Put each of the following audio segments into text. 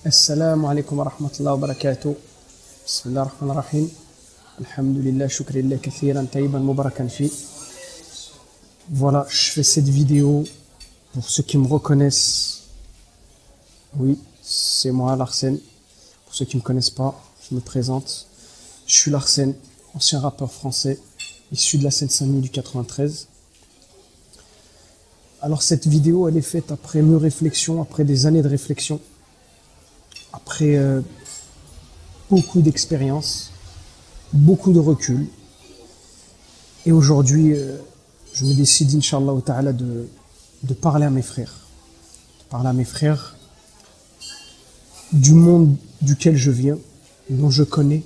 السلام عليكم ورحمة الله وبركاته. بسم الله الرحمن الرحيم. الحمد لله شكر لله كثيرا طيبا مباركا فيه. Voilà, je fais cette vidéo pour ceux qui me reconnaissent. Oui, c'est moi Larsen. Pour ceux qui ne me connaissent pas, je me présente. Je suis Larsen, ancien rappeur français, issu de la Seine-Saint-Denis du 93. Alors cette vidéo, elle est faite après mûre réflexion, après des années de réflexion, après beaucoup d'expérience, beaucoup de recul. Et aujourd'hui, je me décide, Inch'Allah ta'ala, de parler à mes frères. De parler à mes frères du monde duquel je viens, dont je connais.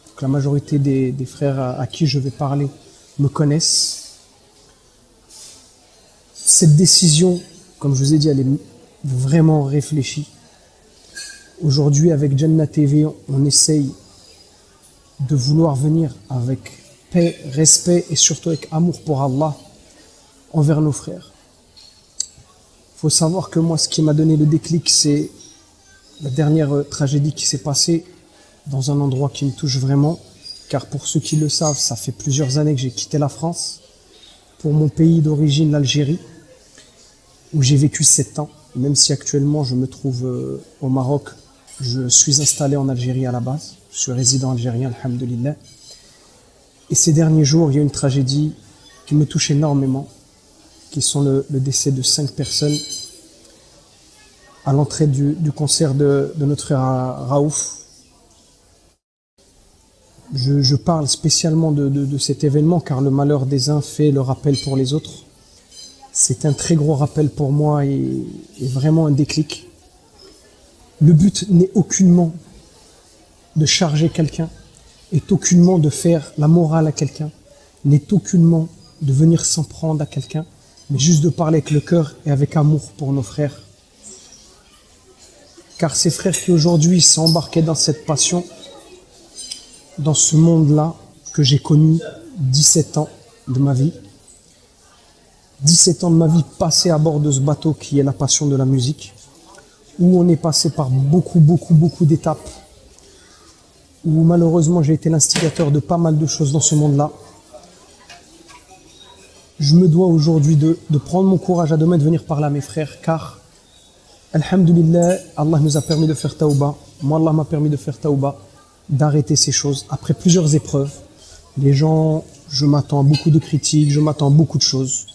Donc, la majorité des frères à qui je vais parler me connaissent. Cette décision, comme je vous ai dit, elle est vraiment réfléchie. Aujourd'hui, avec Jannah TV, on essaye de vouloir venir avec paix, respect et surtout avec amour pour Allah envers nos frères. Il faut savoir que moi, ce qui m'a donné le déclic, c'est la dernière tragédie qui s'est passée dans un endroit qui me touche vraiment. Car pour ceux qui le savent, ça fait plusieurs années que j'ai quitté la France pour mon pays d'origine, l'Algérie, où j'ai vécu 7 ans. Même si actuellement je me trouve au Maroc, je suis installé en Algérie à la base. Je suis résident algérien, alhamdoulilah. Et ces derniers jours, il y a une tragédie qui me touche énormément, qui sont le décès de 5 personnes à l'entrée du concert de notre frère Raouf. Je parle spécialement de cet événement car le malheur des uns fait le rappel pour les autres. C'est un très gros rappel pour moi et vraiment un déclic. Le but n'est aucunement de charger quelqu'un, n'est aucunement de faire la morale à quelqu'un, n'est aucunement de venir s'en prendre à quelqu'un, mais juste de parler avec le cœur et avec amour pour nos frères. Car ces frères qui aujourd'hui sont embarqués dans cette passion, dans ce monde-là que j'ai connu 17 ans de ma vie, 17 ans de ma vie passés à bord de ce bateau qui est la passion de la musique, où on est passé par beaucoup d'étapes, où malheureusement j'ai été l'instigateur de pas mal de choses dans ce monde-là. Je me dois aujourd'hui de prendre mon courage à deux mains de venir parler à mes frères, car, alhamdoulilah, Allah nous a permis de faire taouba. Moi, Allah m'a permis de faire taouba, d'arrêter ces choses. Après plusieurs épreuves, les gens, je m'attends à beaucoup de critiques, je m'attends à beaucoup de choses.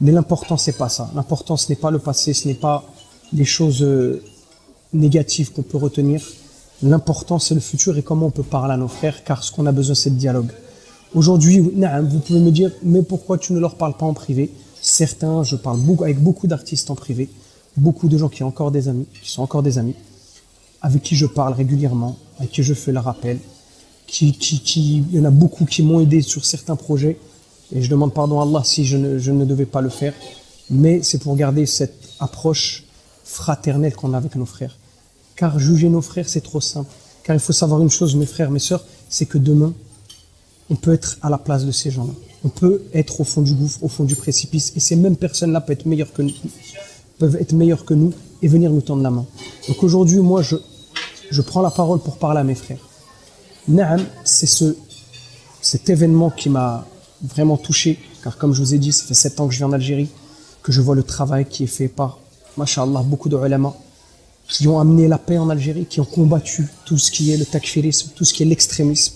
Mais l'important, c'est pas ça. L'important, ce n'est pas le passé, ce n'est pas les choses négatives qu'on peut retenir. L'important, c'est le futur et comment on peut parler à nos frères, car ce qu'on a besoin, c'est de dialogue. Aujourd'hui, vous pouvez me dire, mais pourquoi tu ne leur parles pas en privé? Certains, je parle avec beaucoup d'artistes en privé, beaucoup de gens qui ont encore des amis, qui sont encore des amis, avec qui je parle régulièrement, avec qui je fais le rappel, il y en a beaucoup qui m'ont aidé sur certains projets, et je demande pardon à Allah si je ne devais pas le faire, mais c'est pour garder cette approche fraternelle qu'on a avec nos frères. Car juger nos frères, c'est trop simple. Car il faut savoir une chose, mes frères, mes sœurs, c'est que demain, on peut être à la place de ces gens-là. On peut être au fond du gouffre, au fond du précipice, et ces mêmes personnes-là peuvent être meilleures que nous et venir nous tendre la main. Donc aujourd'hui, moi, je prends la parole pour parler à mes frères. Naam, c'est cet événement qui m'a vraiment touché, car comme je vous ai dit, ça fait 7 ans que je vis en Algérie, que je vois le travail qui est fait par, masha'Allah, beaucoup de ulama, qui ont amené la paix en Algérie, qui ont combattu tout ce qui est le takfirisme, tout ce qui est l'extrémisme.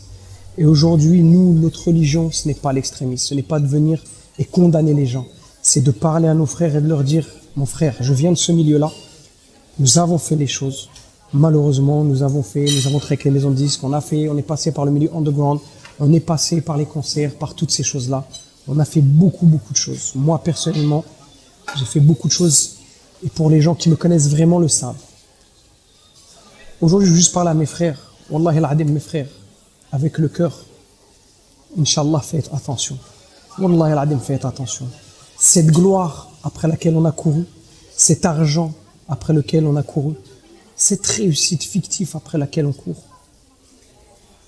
Et aujourd'hui, nous, notre religion, ce n'est pas l'extrémisme, ce n'est pas de venir et condamner les gens, c'est de parler à nos frères et de leur dire, mon frère, je viens de ce milieu-là, nous avons fait les choses. Malheureusement, nous avons travaillé avec les maisons de disques, on est passé par le milieu underground, on est passé par les concerts, par toutes ces choses-là. On a fait beaucoup de choses. Moi, personnellement, j'ai fait beaucoup de choses. Et pour les gens qui me connaissent vraiment le savent. Aujourd'hui, je veux juste parler à mes frères. Wallahi al-adim, mes frères. Avec le cœur. Inch'Allah, faites attention. Wallahi al-adim, faites attention. Cette gloire après laquelle on a couru, cet argent après lequel on a couru, cette réussite fictive après laquelle on court,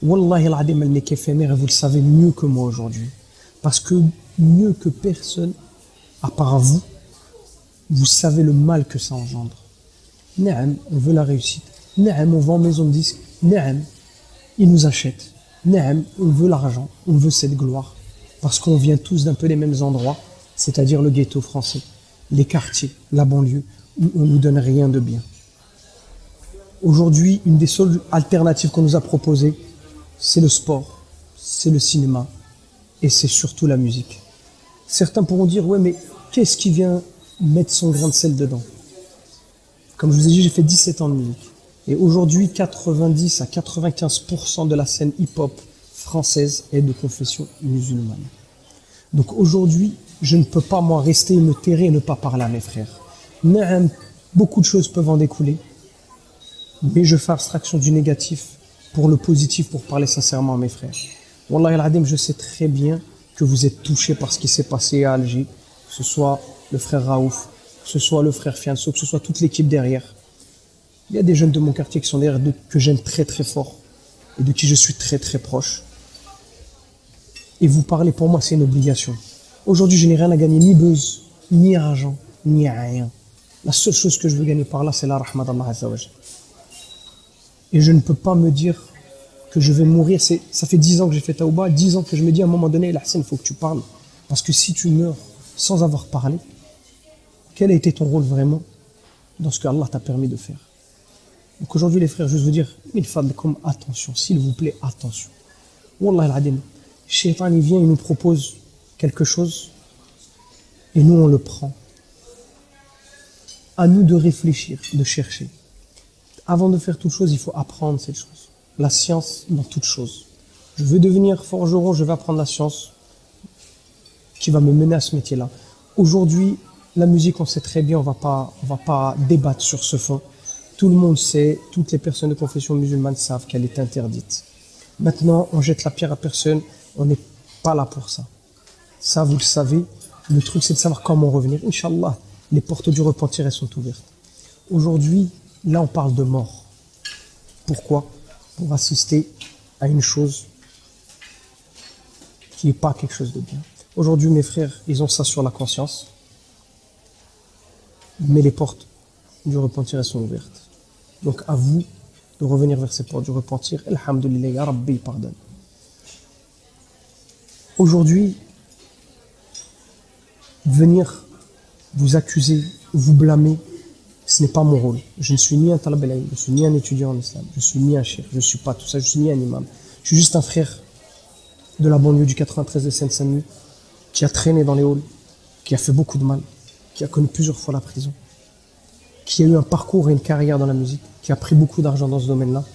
Wallahi al-adim, elle n'est qu'éphémère et vous le savez mieux que moi aujourd'hui. Parce que mieux que personne, à part vous savez le mal que ça engendre. Naam, on veut la réussite. Naam, on vend maison de disques. Naam, ils nous achètent. Naam, on veut l'argent, on veut cette gloire. Parce qu'on vient tous d'un peu les mêmes endroits, c'est-à-dire le ghetto français, les quartiers, la banlieue, où on ne nous donne rien de bien. Aujourd'hui, une des seules alternatives qu'on nous a proposées, c'est le sport, c'est le cinéma et c'est surtout la musique. Certains pourront dire, ouais, mais qu'est-ce qui vient mettre son grain de sel dedans? Comme je vous ai dit, j'ai fait 17 ans de musique. Et aujourd'hui, 90 à 95% de la scène hip-hop française est de confession musulmane. Donc aujourd'hui, je ne peux pas, moi, rester et me terrer et ne pas parler à mes frères. Mais beaucoup de choses peuvent en découler. Mais je fais abstraction du négatif pour le positif, pour parler sincèrement à mes frères. Wallah al-Adim, je sais très bien que vous êtes touchés par ce qui s'est passé à Alger, que ce soit le frère Raouf, que ce soit le frère Fianso, que ce soit toute l'équipe derrière. Il y a des jeunes de mon quartier qui sont derrière, que j'aime très très fort et de qui je suis très très proche. Et vous parler, pour moi, c'est une obligation. Aujourd'hui, je n'ai rien à gagner, ni buzz, ni argent, ni rien. La seule chose que je veux gagner par là, c'est la rahma d'Allah Azza wa Jal. Et je ne peux pas me dire que je vais mourir. Ça fait 10 ans que j'ai fait Taouba, 10 ans que je me dis à un moment donné, Hassan, il faut que tu parles. Parce que si tu meurs sans avoir parlé, quel a été ton rôle vraiment dans ce que Allah t'a permis de faire? Donc aujourd'hui, les frères, je veux vous dire, il faut comme attention, s'il vous plaît, attention. Wallah al-Adim, Shaitan, il vient, il nous propose quelque chose et nous, on le prend. À nous de réfléchir, de chercher. Avant de faire toute chose, il faut apprendre cette chose. La science dans toute chose. Je veux devenir forgeron, je vais apprendre la science qui va me mener à ce métier-là. Aujourd'hui, la musique, on sait très bien, on va pas débattre sur ce fond. Tout le monde sait, toutes les personnes de confession musulmane savent qu'elle est interdite. Maintenant, on jette la pierre à personne, on n'est pas là pour ça. Ça, vous le savez. Le truc, c'est de savoir comment revenir. Inch'Allah, les portes du repentir, elles sont ouvertes. Aujourd'hui, là, on parle de mort. Pourquoi? Pour assister à une chose qui n'est pas quelque chose de bien. Aujourd'hui, mes frères, ils ont ça sur la conscience. Mais les portes du repentir, elles sont ouvertes. Donc, à vous de revenir vers ces portes du repentir. Alhamdulillah, ya Rabbi, pardonne. Aujourd'hui, venir vous accuser, vous blâmer, ce n'est pas mon rôle. Je ne suis ni un talab al-ilm, je ne suis ni un étudiant en islam, je ne suis ni un cheikh, je ne suis pas tout ça, je ne suis ni un imam. Je suis juste un frère de la banlieue du 93 de Seine-Saint-Denis qui a traîné dans les halls, qui a fait beaucoup de mal, qui a connu plusieurs fois la prison, qui a eu un parcours et une carrière dans la musique, qui a pris beaucoup d'argent dans ce domaine-là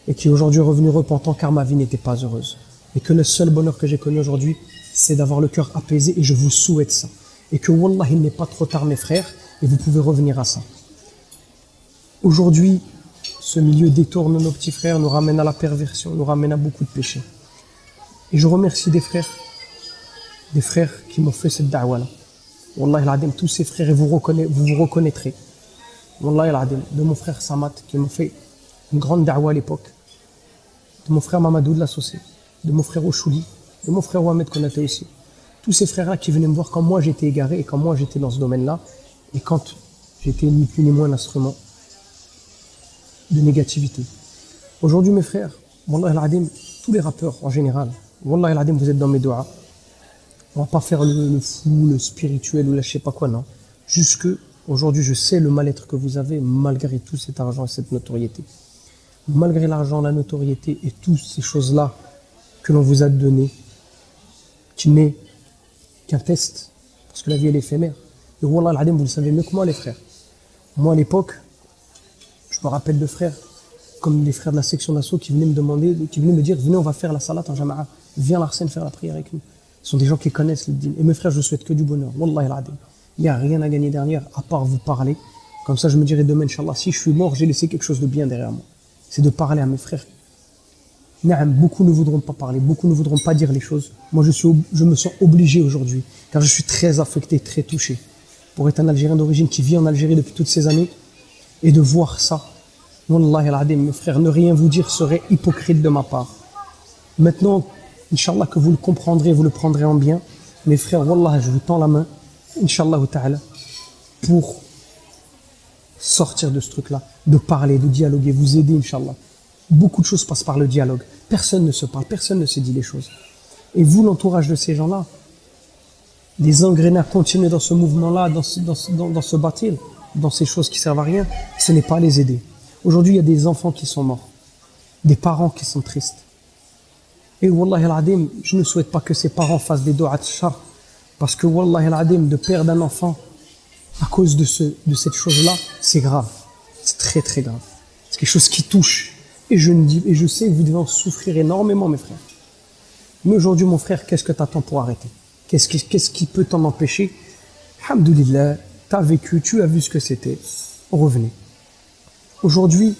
et qui est aujourd'hui revenu repentant car ma vie n'était pas heureuse. Et que le seul bonheur que j'ai connu aujourd'hui, c'est d'avoir le cœur apaisé et je vous souhaite ça. Et que wallah, il n'est pas trop tard mes frères et vous pouvez revenir à ça. Aujourd'hui, ce milieu détourne nos petits frères, nous ramène à la perversion, nous ramène à beaucoup de péchés. Et je remercie des frères qui m'ont fait cette da'wa-là. Wallah al-Adim, tous ces frères, et vous vous reconnaîtrez. Wallah al-Adim, de mon frère Samat, qui m'a fait une grande da'wa à l'époque, de mon frère Mamadou de l'associé, de mon frère Ochouli, de mon frère Ouamed Konaté aussi. Tous ces frères-là qui venaient me voir quand moi j'étais égaré et quand moi j'étais dans ce domaine-là, et quand j'étais ni plus ni moins un instrument de négativité. Aujourd'hui, mes frères, Wallah al-Adim, tous les rappeurs en général, Wallah al-Adim, vous êtes dans mes doigts. On va pas faire le fou, le spirituel ou la je sais pas quoi, non. Juste que, aujourd'hui, je sais le mal-être que vous avez malgré tout cet argent et cette notoriété. Malgré l'argent, la notoriété et toutes ces choses-là que l'on vous a données, qui n'est qu'un test, parce que la vie elle est éphémère. Et Wallah al-Adim, vous le savez mieux que moi, les frères. Moi, à l'époque, je me rappelle de frères, comme les frères de la section d'assaut qui venaient me demander, qui venaient me dire, venez, on va faire la salat en jama'a. Viens Larsen faire la prière avec nous. Ce sont des gens qui connaissent le din. Et mes frères, je ne souhaite que du bonheur. Wallah al-Adim. Il n'y a rien à gagner derrière, à part vous parler. Comme ça, je me dirai demain, Inch'Allah, si je suis mort, j'ai laissé quelque chose de bien derrière moi. C'est de parler à mes frères. Beaucoup ne voudront pas parler, beaucoup ne voudront pas dire les choses. Moi, je me sens obligé aujourd'hui, car je suis très affecté, très touché, pour être un Algérien d'origine qui vit en Algérie depuis toutes ces années, et de voir ça. Wallah al-Adim, mes frères, ne rien vous dire serait hypocrite de ma part. Maintenant, Inch'Allah, que vous le comprendrez, vous le prendrez en bien. Mes frères, Wallah, je vous tends la main, Inch'Allah ta'ala, pour sortir de ce truc-là, de parler, de dialoguer, vous aider, Inch'Allah. Beaucoup de choses passent par le dialogue. Personne ne se parle, personne ne se dit les choses. Et vous, l'entourage de ces gens-là, les engrainer à continuer dans ce mouvement-là, dans ce bâtil, dans ces choses qui servent à rien, ce n'est pas les aider. Aujourd'hui, il y a des enfants qui sont morts, des parents qui sont tristes. Et Wallahi al-Adim, je ne souhaite pas que ces parents fassent des doigts de char, parce que Wallahi al-Adim, de perdre un enfant à cause de cette chose-là, c'est grave. C'est très très grave. C'est quelque chose qui touche. Et je sais que vous devez en souffrir énormément, mes frères. Mais aujourd'hui, mon frère, qu'est-ce que tu attends pour arrêter? Qu'est-ce qui peut t'en empêcher? Alhamdoulilah, tu as vécu, tu as vu ce que c'était. Revenez. Aujourd'hui,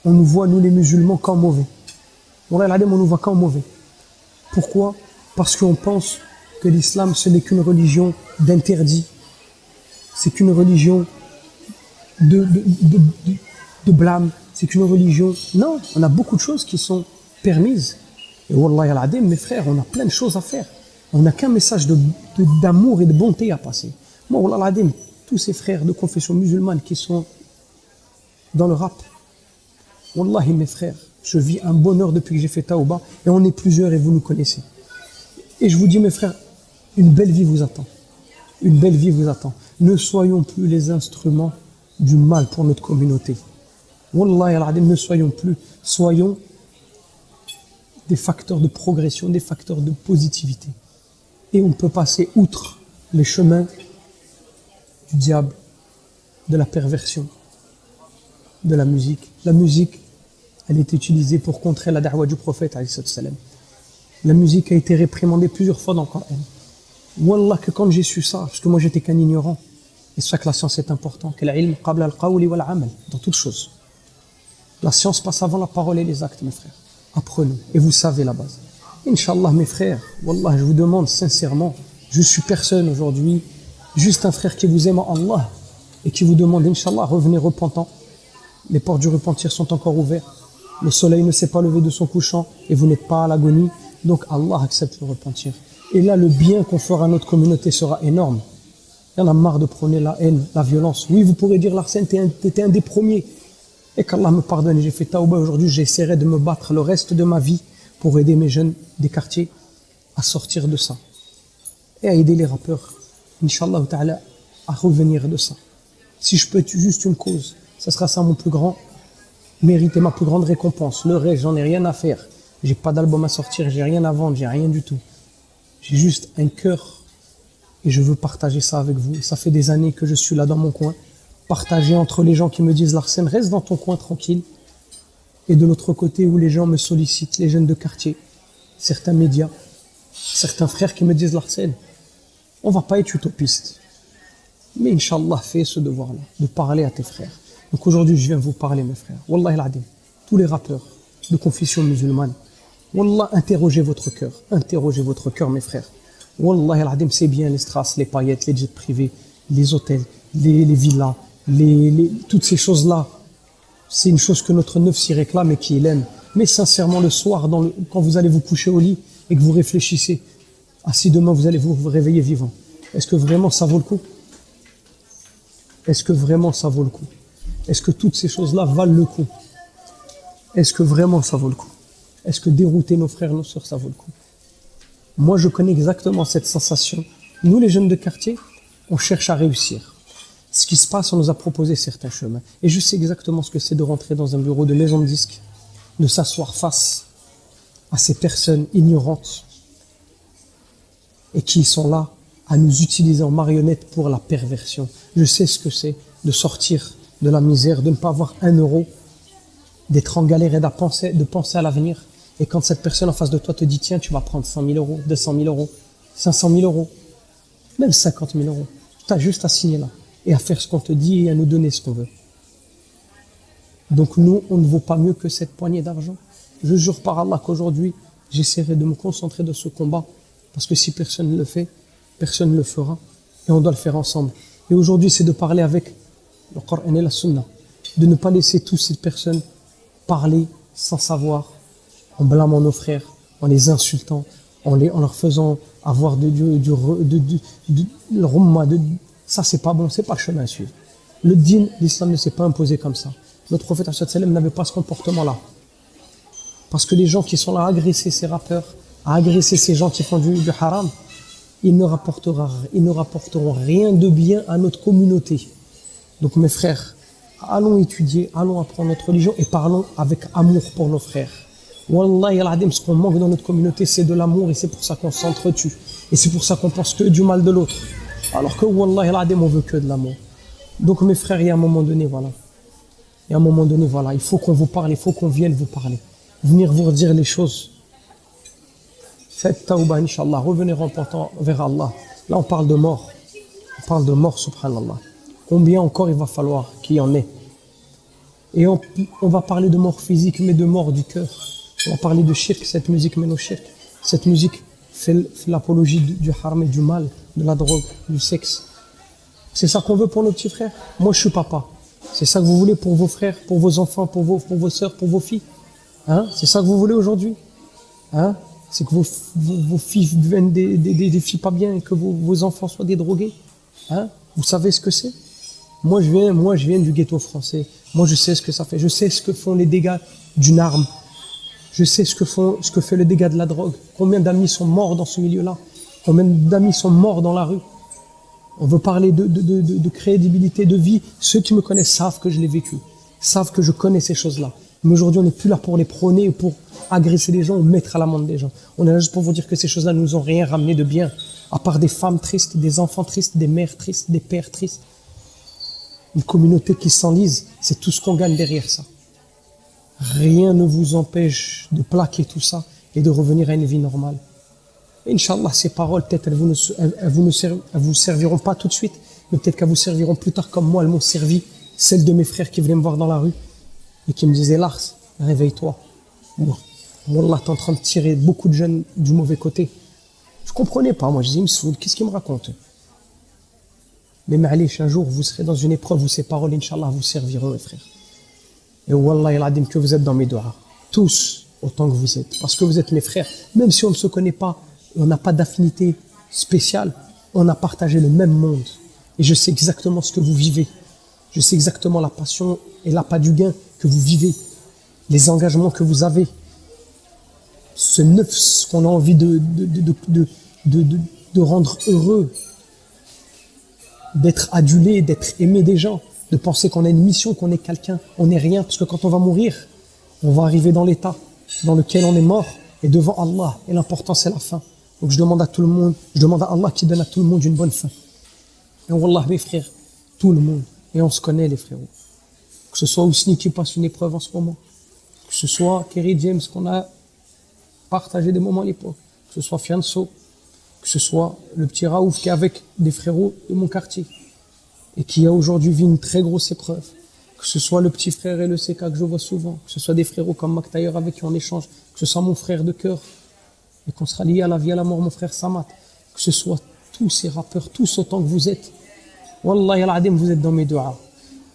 on nous voit, nous les musulmans, comme mauvais. On nous voit comme mauvais. Pourquoi? Parce qu'on pense que l'islam, ce n'est qu'une religion d'interdit. C'est qu'une religion de blâme. C'est qu'une religion... Non, on a beaucoup de choses qui sont permises. Et Wallahi al-Adim, mes frères, on a plein de choses à faire. On n'a qu'un message d'amour et de bonté à passer. Moi, Wallahi al-Adim, tous ces frères de confession musulmane qui sont dans le rap, Wallahi, mes frères, je vis un bonheur depuis que j'ai fait Taouba, et on est plusieurs et vous nous connaissez. Et je vous dis, mes frères, une belle vie vous attend. Une belle vie vous attend. Ne soyons plus les instruments du mal pour notre communauté. Wallahi al-Adim, ne soyons plus. Soyons des facteurs de progression, des facteurs de positivité. Et on peut passer outre les chemins du diable, de la perversion, de la musique. La musique, elle est utilisée pour contrer la da'wa du prophète, alayhi salam. La musique a été réprimandée plusieurs fois dans le Coran. Wallah, que quand j'ai su ça, parce que moi j'étais qu'un ignorant, et c'est ça que la science est importante, que l'ilm qabla al-qawli wal-amal, dans toutes choses. La science passe avant la parole et les actes, mes frères. Apprenez, et vous savez la base. Inch'Allah, mes frères, Wallah, je vous demande sincèrement, je suis personne aujourd'hui, juste un frère qui vous aime en Allah, et qui vous demande, Inch'Allah, revenez repentant. Les portes du repentir sont encore ouvertes. Le soleil ne s'est pas levé de son couchant, et vous n'êtes pas à l'agonie. Donc Allah accepte le repentir. Et là, le bien qu'on fera à notre communauté sera énorme. Il y en a marre de prôner la haine, la violence. Oui, vous pourrez dire, Larsen, t'étais un des premiers. Et qu'Allah me pardonne, j'ai fait Taouba aujourd'hui, j'essaierai de me battre le reste de ma vie pour aider mes jeunes des quartiers à sortir de ça. Et à aider les rappeurs, Inch'Allah ta'ala, à revenir de ça. Si je peux être juste une cause, ça sera ça mon plus grand mérite et ma plus grande récompense. Le reste, j'en ai rien à faire. J'ai pas d'album à sortir, j'ai rien à vendre, j'ai rien du tout. J'ai juste un cœur et je veux partager ça avec vous. Ça fait des années que je suis là dans mon coin. Partager entre les gens qui me disent Larsen, reste dans ton coin tranquille. Et de l'autre côté où les gens me sollicitent, les jeunes de quartier, certains médias, certains frères qui me disent Larsen, on va pas être utopiste. Mais Inch'Allah, fais ce devoir-là, de parler à tes frères. Donc aujourd'hui, je viens vous parler, mes frères. Wallahi al-Adim, tous les rappeurs de confession musulmane, Wallah, interrogez votre cœur, mes frères. Wallahi al-Adim, c'est bien les strass, les paillettes, les jets privés, les hôtels, les villas, toutes ces choses-là. C'est une chose que notre neuf s'y réclame et qu'il aime. Mais sincèrement, le soir, quand vous allez vous coucher au lit et que vous réfléchissez, si demain vous allez vous réveiller vivant, est-ce que vraiment ça vaut le coup? Est-ce que vraiment ça vaut le coup? Est-ce que toutes ces choses-là valent le coup? Est-ce que vraiment ça vaut le coup? Est-ce que dérouter nos frères, nos sœurs, ça vaut le coup? Moi, je connais exactement cette sensation. Nous, les jeunes de quartier, on cherche à réussir. Ce qui se passe, on nous a proposé certains chemins. Et je sais exactement ce que c'est de rentrer dans un bureau de maison de disques, de s'asseoir face à ces personnes ignorantes et qui sont là à nous utiliser en marionnettes pour la perversion. Je sais ce que c'est de sortir de la misère, de ne pas avoir un euro, d'être en galère et de penser à l'avenir. Et quand cette personne en face de toi te dit, tiens, tu vas prendre 100 000 euros, 200 000 euros, 500 000 euros, même 50 000 euros, tu as juste à signer là et à faire ce qu'on te dit et à nous donner ce qu'on veut. Donc nous, on ne vaut pas mieux que cette poignée d'argent. Je jure par Allah qu'aujourd'hui, j'essaierai de me concentrer de ce combat parce que si personne ne le fait, personne ne le fera et on doit le faire ensemble. Et aujourd'hui, c'est de parler avec le Coran et la Sunna, de ne pas laisser toutes ces personnes parler sans savoir, en blâmant nos frères, en les insultant, en leur faisant avoir le rumma. Ça, c'est pas bon, c'est pas le chemin à suivre. Le dîn, l'islam ne s'est pas imposé comme ça. Notre prophète sallam n'avait pas ce comportement-là. Parce que les gens qui sont là à agresser ces rappeurs, à agresser ces gens qui font du haram, ils ne rapporteront rien de bien à notre communauté. Donc mes frères, allons étudier, allons apprendre notre religion et parlons avec amour pour nos frères. Wallahi al-adim, ce qu'on manque dans notre communauté, c'est de l'amour et c'est pour ça qu'on s'entretue. Et c'est pour ça qu'on pense que du mal de l'autre. Alors que Wallahi al-adim, on veut que de l'amour. Donc mes frères, il y a un moment donné, voilà. Il faut qu'on vous parle, il faut qu'on vienne vous parler. Venir vous redire les choses. Faites tawbah, Inch'Allah, revenez repentant vers Allah. Là, on parle de mort. On parle de mort, subhanallah. Combien encore il va falloir qu'il y en ait. Et on va parler de mort physique, mais de mort du cœur. On va parler de shirk, cette musique mène au shirk. Cette musique fait l'apologie du haram et du mal, de la drogue, du sexe. C'est ça qu'on veut pour nos petits frères. Moi, je suis papa. C'est ça que vous voulez pour vos frères, pour vos enfants, pour vos sœurs, pour vos filles. Hein? C'est ça que vous voulez aujourd'hui? Hein? C'est que vos filles deviennent des filles pas bien et que vos enfants soient des drogués. Hein? Vous savez ce que c'est? Moi, je viens du ghetto français. Moi, je sais ce que ça fait. Je sais ce que font les dégâts d'une arme. Je sais ce que fait le dégât de la drogue. Combien d'amis sont morts dans ce milieu-là? Combien d'amis sont morts dans la rue? On veut parler de crédibilité de vie. Ceux qui me connaissent savent que je l'ai vécu. Savent que je connais ces choses-là. Mais aujourd'hui, on n'est plus là pour les prôner ou pour agresser les gens ou mettre à l'amende des gens. On est là juste pour vous dire que ces choses-là ne nous ont rien ramené de bien. À part des femmes tristes, des enfants tristes, des mères tristes, des pères tristes. Une communauté qui s'enlise, c'est tout ce qu'on gagne derrière ça. Rien ne vous empêche de plaquer tout ça et de revenir à une vie normale. Inch'Allah, ces paroles, peut-être elles vous serviront pas tout de suite, mais peut-être qu'elles vous serviront plus tard comme moi, elles m'ont servi. Celles de mes frères qui venaient me voir dans la rue et qui me disaient, Lars, réveille-toi. Wallah, t'es en train de tirer beaucoup de jeunes du mauvais côté. Je comprenais pas, moi, je disais, Msoud, qu'est-ce qu'il me raconte? Mais ma'alish, un jour, vous serez dans une épreuve où ces paroles, Inch'Allah, vous serviront, mes frères. Et Wallah, il que vous êtes dans mes doigts. Tous, autant que vous êtes. Parce que vous êtes mes frères. Même si on ne se connaît pas, on n'a pas d'affinité spéciale, on a partagé le même monde. Et je sais exactement ce que vous vivez. Je sais exactement la passion et l'appât du gain que vous vivez. Les engagements que vous avez. Ce neuf qu'on a envie de rendre heureux. D'être adulé, d'être aimé des gens. De penser qu'on a une mission, qu'on est quelqu'un. On n'est rien, parce que quand on va mourir, on va arriver dans l'état dans lequel on est mort et devant Allah. Et l'important, c'est la fin. Donc je demande à tout le monde, je demande à Allah qui donne à tout le monde une bonne fin. Et Wallah, mes frères, tout le monde. Et on se connaît, les frérots. Que ce soit Ousni qui passe une épreuve en ce moment. Que ce soit Kerry James qu'on a partagé des moments à l'époque. Que ce soit Fianso. Que ce soit le petit Raouf qui est avec des frérots de mon quartier. Et qui a aujourd'hui vu une très grosse épreuve. Que ce soit le petit frère et le CK que je vois souvent. Que ce soit des frérots comme Mac Taylor avec qui on échange. Que ce soit mon frère de cœur. Et qu'on sera lié à la vie, à la mort, mon frère Samat. Que ce soit tous ces rappeurs, tous autant que vous êtes. Wallahi al-adim, vous êtes dans mes doigts.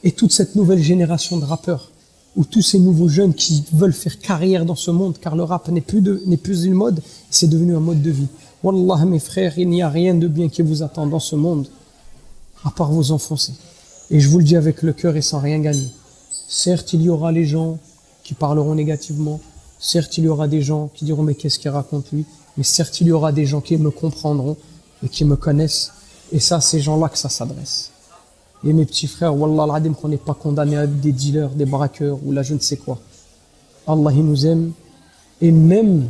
Et toute cette nouvelle génération de rappeurs, ou tous ces nouveaux jeunes qui veulent faire carrière dans ce monde, car le rap n'est plus une mode, c'est devenu un mode de vie. Wallah, mes frères, il n'y a rien de bien qui vous attend dans ce monde, à part vous enfoncer. Et je vous le dis avec le cœur et sans rien gagner. Certes, il y aura les gens qui parleront négativement. Certes, il y aura des gens qui diront « mais qu'est-ce qu'il raconte lui ?» Mais certes, il y aura des gens qui me comprendront et qui me connaissent. Et ça, ces gens-là que ça s'adresse. Et mes petits frères, Wallah al-adim, qu'on n'est pas condamnés à des dealers, des braqueurs ou là je ne sais quoi. Allah, il nous aime. Et même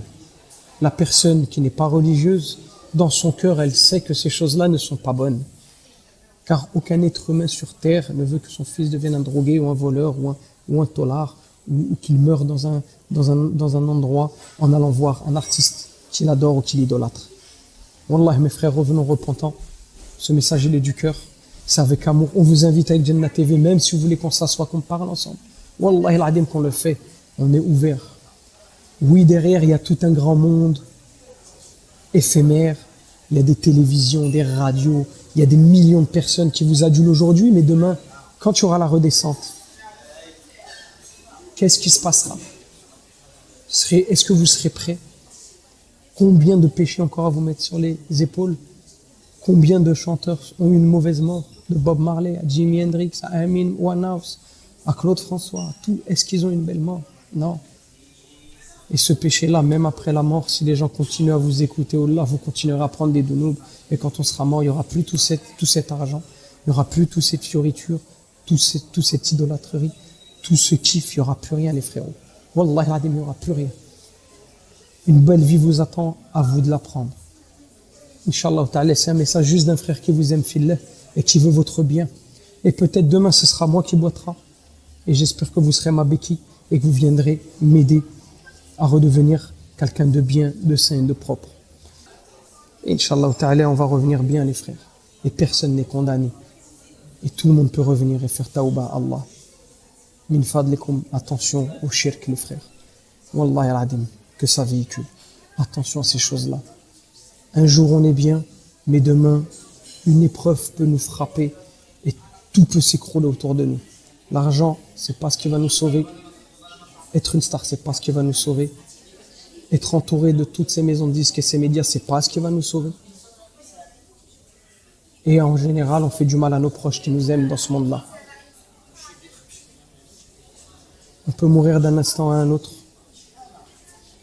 la personne qui n'est pas religieuse, dans son cœur, elle sait que ces choses-là ne sont pas bonnes. Car aucun être humain sur terre ne veut que son fils devienne un drogué ou un voleur ou un tolard ou qu'il meure dans un endroit en allant voir un artiste qu'il adore ou qu'il idolâtre. Wallah, mes frères, revenons repentants. Ce message, il est du cœur. C'est avec amour. On vous invite avec Jannah TV, même si vous voulez qu'on s'assoie, qu'on parle ensemble. Wallah, il qu'on le fait. On est ouvert. Oui, derrière, il y a tout un grand monde éphémère. Il y a des télévisions, des radios. Il y a des millions de personnes qui vous adulent aujourd'hui, mais demain, quand il y aura la redescente, qu'est-ce qui se passera? Est-ce que vous serez prêts? Combien de péchés encore à vous mettre sur les épaules? Combien de chanteurs ont eu une mauvaise mort? De Bob Marley à Jimi Hendrix, à Amy Winehouse, à Claude François, à tout. Est-ce qu'ils ont une belle mort? Non. Et ce péché-là, même après la mort, si les gens continuent à vous écouter, Allah, vous continuerez à prendre des dounoubs. Et quand on sera mort, il n'y aura plus tout cet argent, il n'y aura plus toute cette fioriture, toute cette idolâtrerie, tout ce kiff, il n'y aura plus rien, les frérots. Wallah, il n'y aura plus rien. Une belle vie vous attend, à vous de la prendre. Inch'Allah ta'ala, c'est un message juste d'un frère qui vous aime fillah et qui veut votre bien. Et peut-être demain, ce sera moi qui boitera. Et j'espère que vous serez ma béquille et que vous viendrez m'aider à redevenir quelqu'un de bien, de sain, de propre. Inch'Allah ta'ala, on va revenir bien, les frères. Et personne n'est condamné. Et tout le monde peut revenir et faire tawba à Allah. Min fadlikum, attention au shirk, les frères. Wallahi al-adim, que ça véhicule. Attention à ces choses-là. Un jour on est bien, mais demain, une épreuve peut nous frapper et tout peut s'écrouler autour de nous. L'argent, c'est pas ce qui va nous sauver. Être une star, c'est pas ce qui va nous sauver. Être entouré de toutes ces maisons de disques et ces médias, c'est pas ce qui va nous sauver. Et en général, on fait du mal à nos proches qui nous aiment dans ce monde-là. On peut mourir d'un instant à un autre.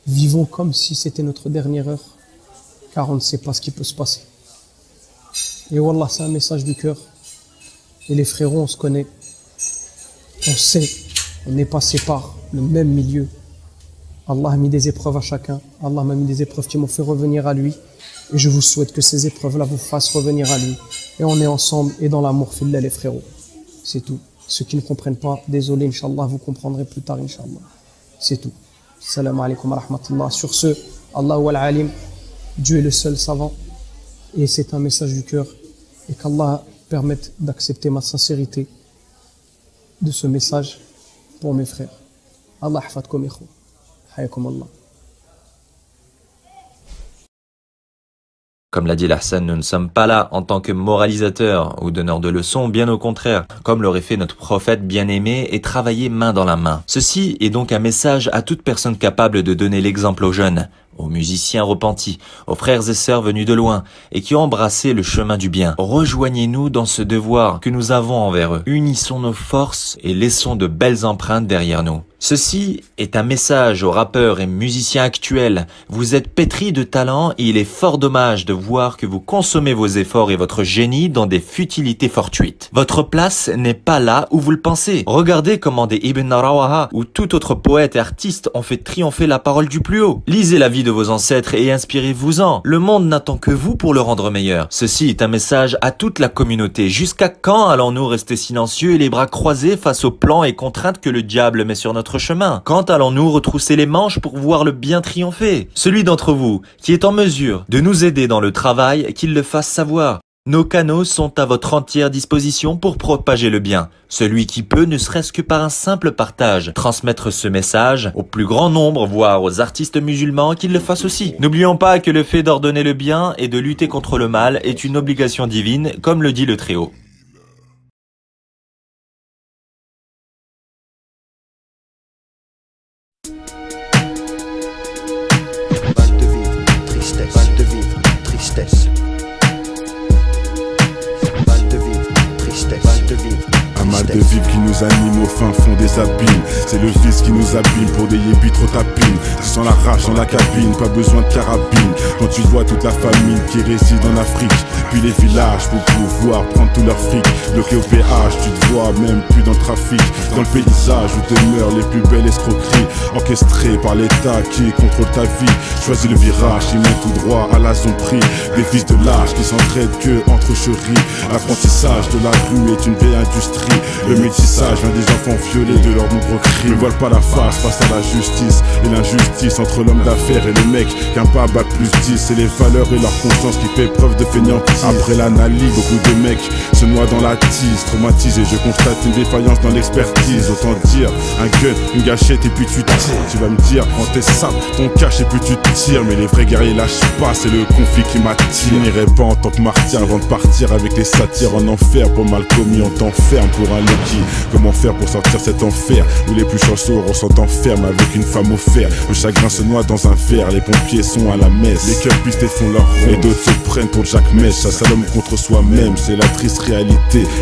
Vivons comme si c'était notre dernière heure, car on ne sait pas ce qui peut se passer. Et Wallah, c'est un message du cœur. Et les frérots, on se connaît. On sait, on est passé par le même milieu. Allah a mis des épreuves à chacun. Allah m'a mis des épreuves qui m'ont fait revenir à lui. Et je vous souhaite que ces épreuves-là vous fassent revenir à lui. Et on est ensemble et dans l'amour fillah, les frérots. C'est tout. Ceux qui ne comprennent pas, désolé, Inch'Allah, vous comprendrez plus tard, Inch'Allah. C'est tout. Salam alaikum wa rahmatullah. Sur ce, Allah wa al-alim, Dieu est le seul savant. Et c'est un message du cœur. Et qu'Allah permette d'accepter ma sincérité de ce message pour mes frères. Allah hafadkum ikhwa. Hayakum Allah. Comme l'a dit l'Hassan, nous ne sommes pas là en tant que moralisateurs ou donneurs de leçons, bien au contraire, comme l'aurait fait notre prophète bien-aimé et travailler main dans la main. Ceci est donc un message à toute personne capable de donner l'exemple aux jeunes, aux musiciens repentis, aux frères et sœurs venus de loin et qui ont embrassé le chemin du bien. Rejoignez-nous dans ce devoir que nous avons envers eux. Unissons nos forces et laissons de belles empreintes derrière nous. Ceci est un message aux rappeurs et musiciens actuels. Vous êtes pétris de talent et il est fort dommage de voir que vous consommez vos efforts et votre génie dans des futilités fortuites. Votre place n'est pas là où vous le pensez. Regardez comment des Ibn Rawaha ou tout autre poète et artiste ont fait triompher la parole du plus haut. Lisez la vie de vos ancêtres et inspirez-vous-en. Le monde n'attend que vous pour le rendre meilleur. Ceci est un message à toute la communauté. Jusqu'à quand allons-nous rester silencieux et les bras croisés face aux plans et contraintes que le diable met sur notre chemin? Quand allons-nous retrousser les manches pour voir le bien triompher? Celui d'entre vous qui est en mesure de nous aider dans le travail, qu'il le fasse savoir. Nos canaux sont à votre entière disposition pour propager le bien. Celui qui peut, ne serait-ce que par un simple partage, transmettre ce message au plus grand nombre, voire aux artistes musulmans, qu'ils le fassent aussi. N'oublions pas que le fait d'ordonner le bien et de lutter contre le mal est une obligation divine, comme le dit le Très-Haut. De vivre qui nous anime au fin fond des abîmes. C'est le vice qui nous abîme pour des yébis trop tapines. Tu sens la rage dans la cabine, pas besoin de carabine. Quand tu vois toute la famille qui réside en Afrique, puis les villages pour pouvoir prendre tout leur fric. Bloqué au péage, tu te vois même plus dans le trafic. Dans le paysage où demeurent les plus belles escroqueries, orchestrées par l'État qui contrôle ta vie. Choisis le virage, il mène tout droit à la prix. Des fils de l'âge qui s'entraident que entre chéris. L'apprentissage de la rue est une vieille industrie. Le métissage vient des enfants violés de leurs nombreux crimes. Ne voilent pas la face face à la justice et l'injustice entre l'homme d'affaires et le mec. Qu'un pas bat plus 10, c'est les valeurs et leur conscience qui fait preuve de fainéantise. Après l'analyse, beaucoup de mecs se noient noie dans la tise, traumatisé, je constate une défaillance dans l'expertise. Autant dire, un gun, une gâchette et puis tu tires. Tu vas me dire, prends tes sables, ton cache et puis tu tires. Mais les vrais guerriers lâchent pas, c'est le conflit qui m'attire. Je n'irai pas en tant que martyr avant de partir avec les satires en enfer. Pour mal commis, on t'enferme pour un Loki. Comment faire pour sortir cet enfer où les plus chanceux ressentent enferme avec une femme au fer. Le chagrin se noie dans un verre, les pompiers sont à la messe. Les cœurs pistés font leur rond et d'autres se prennent pour Jack Mesh. Ça s'allume contre soi-même, c'est la triste réalité.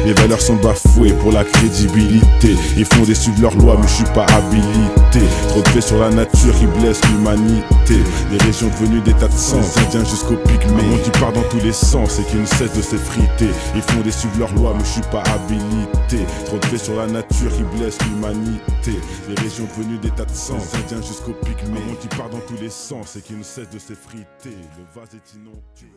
Les valeurs sont bafouées pour la crédibilité. Ils font des suivre leurs lois mais je suis pas habilité. Trop de paix sur la nature qui blesse l'humanité. Les régions devenues des tas de sens, indiens jusqu'au pygmée. Un monde qui part dans tous les sens et qui ne cesse de s'effriter. Ils font des suivre leurs lois mais je suis pas habilité. Trop de paix sur la nature qui blesse l'humanité. Les régions devenues des tas de sens, indiens jusqu'au pygmée. Un monde qui part dans tous les sens et qui ne cesse de s'effriter. Le vase est inondé.